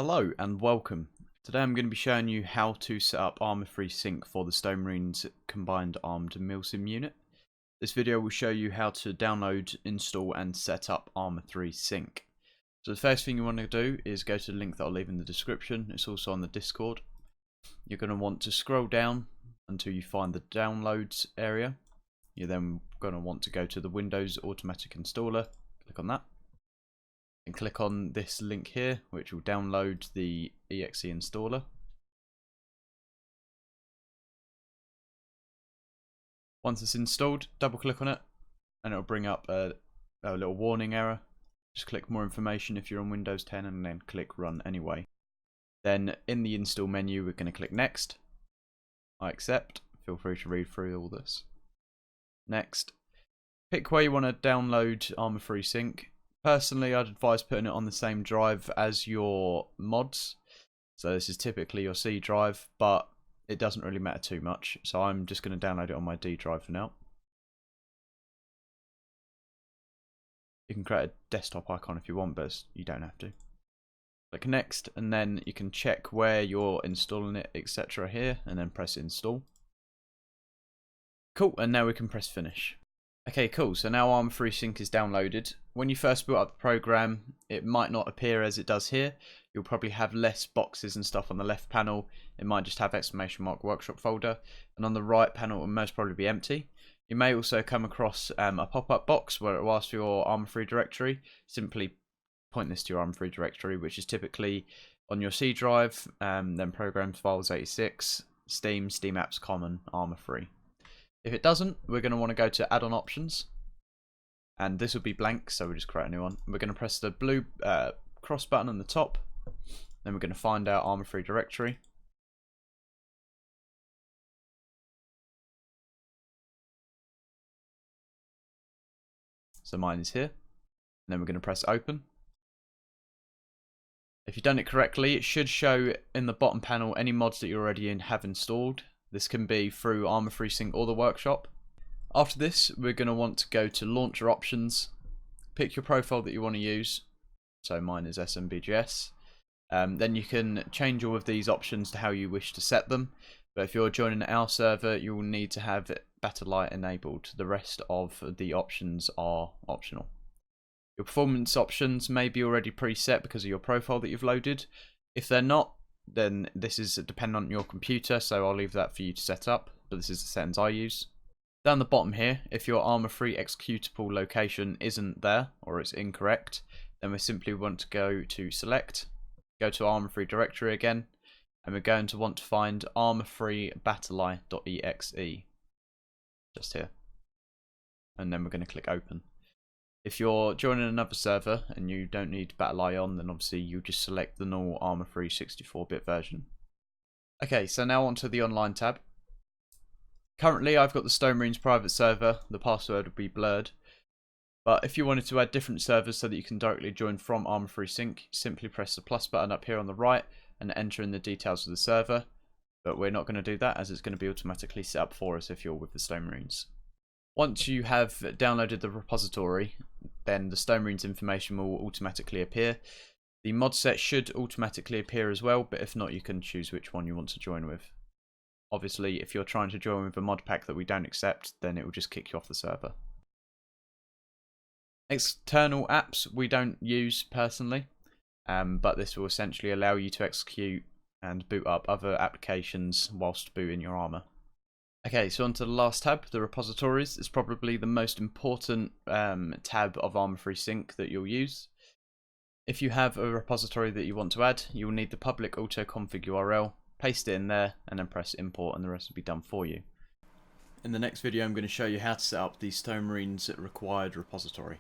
Hello and welcome. Today I'm going to be showing you how to set up Arma3Sync for the Stonemarines combined armed milsim unit. This video will show you how to download, install and set up Arma3Sync. So the first thing you want to do is go to the link that I'll leave in the description. It's also on the Discord. You're going to want to scroll down until you find the downloads area. You're then going to want to go to the Windows Automatic Installer. Click on that. And click on this link here, which will download the exe installer. Once it's installed, double click on it and it'll bring up a little warning error. Just click more information if you're on Windows 10 and then click run anyway. Then in the install menu we're going to click next. I accept. Feel free to read through all this. Next. Pick where you want to download Arma3Sync. Personally, I'd advise putting it on the same drive as your mods. So this is typically your C drive, but it doesn't really matter too much. So I'm just going to download it on my D drive for now. You can create a desktop icon if you want, but you don't have to. Click next, and then you can check where you're installing it, etc. here, and then press install. Cool, and now we can press finish. Okay, cool. So now Arma3Sync is downloaded. When you first boot up the program, it might not appear as it does here. You'll probably have less boxes and stuff on the left panel. It might just have !workshop folder, and on the right panel it will most probably be empty. You may also come across a pop-up box where it will ask for your Arma3 directory. Simply point this to your Arma3 directory, which is typically on your C drive, then programs, files 86, Steam, Steam apps, common, Arma3. If it doesn't, we're going to want to go to add-on options, and this will be blank, so we'll just create a new one. We're going to press the blue cross button on the top, then we're going to find our Arma3 directory. So mine is here, and then we're going to press open. If you've done it correctly, it should show in the bottom panel any mods that you already have installed. This can be through Arma3Sync or the workshop. After this, we're going to want to go to launcher options, pick your profile that you want to use. So mine is SMBGS. Then you can change all of these options to how you wish to set them. But if you're joining our server, you will need to have Battlelight enabled. The rest of the options are optional. Your performance options may be already preset because of your profile that you've loaded. If they're not, then this is dependent on your computer, so I'll leave that for you to set up, but this is the settings I use. Down the bottom here, if your Arma3 executable location isn't there, or it's incorrect, then we simply want to go to select, go to Arma3 directory again, and we're going to want to find Arma3 Battleye.exe, just here, and then we're going to click open. If you're joining another server and you don't need Battleye on, then obviously you just select the normal Arma3 64-bit version. Okay, so now onto the online tab. Currently I've got the Stonemarines private server, the password will be blurred. But if you wanted to add different servers so that you can directly join from Arma3Sync, simply press the plus button up here on the right and enter in the details of the server. But we're not going to do that as it's going to be automatically set up for us if you're with the Stonemarines. Once you have downloaded the repository, then the Stonemarines information will automatically appear. The mod set should automatically appear as well, but if not, you can choose which one you want to join with. Obviously, if you're trying to join with a mod pack that we don't accept, then it will just kick you off the server. External apps we don't use personally, but this will essentially allow you to execute and boot up other applications whilst booting your Arma. Okay, so onto the last tab, the repositories. It's probably the most important tab of Arma3Sync that you'll use. If you have a repository that you want to add, you will need the public autoconfig URL, paste it in there, and then press import, and the rest will be done for you. In the next video, I'm going to show you how to set up the Stonemarines required repository.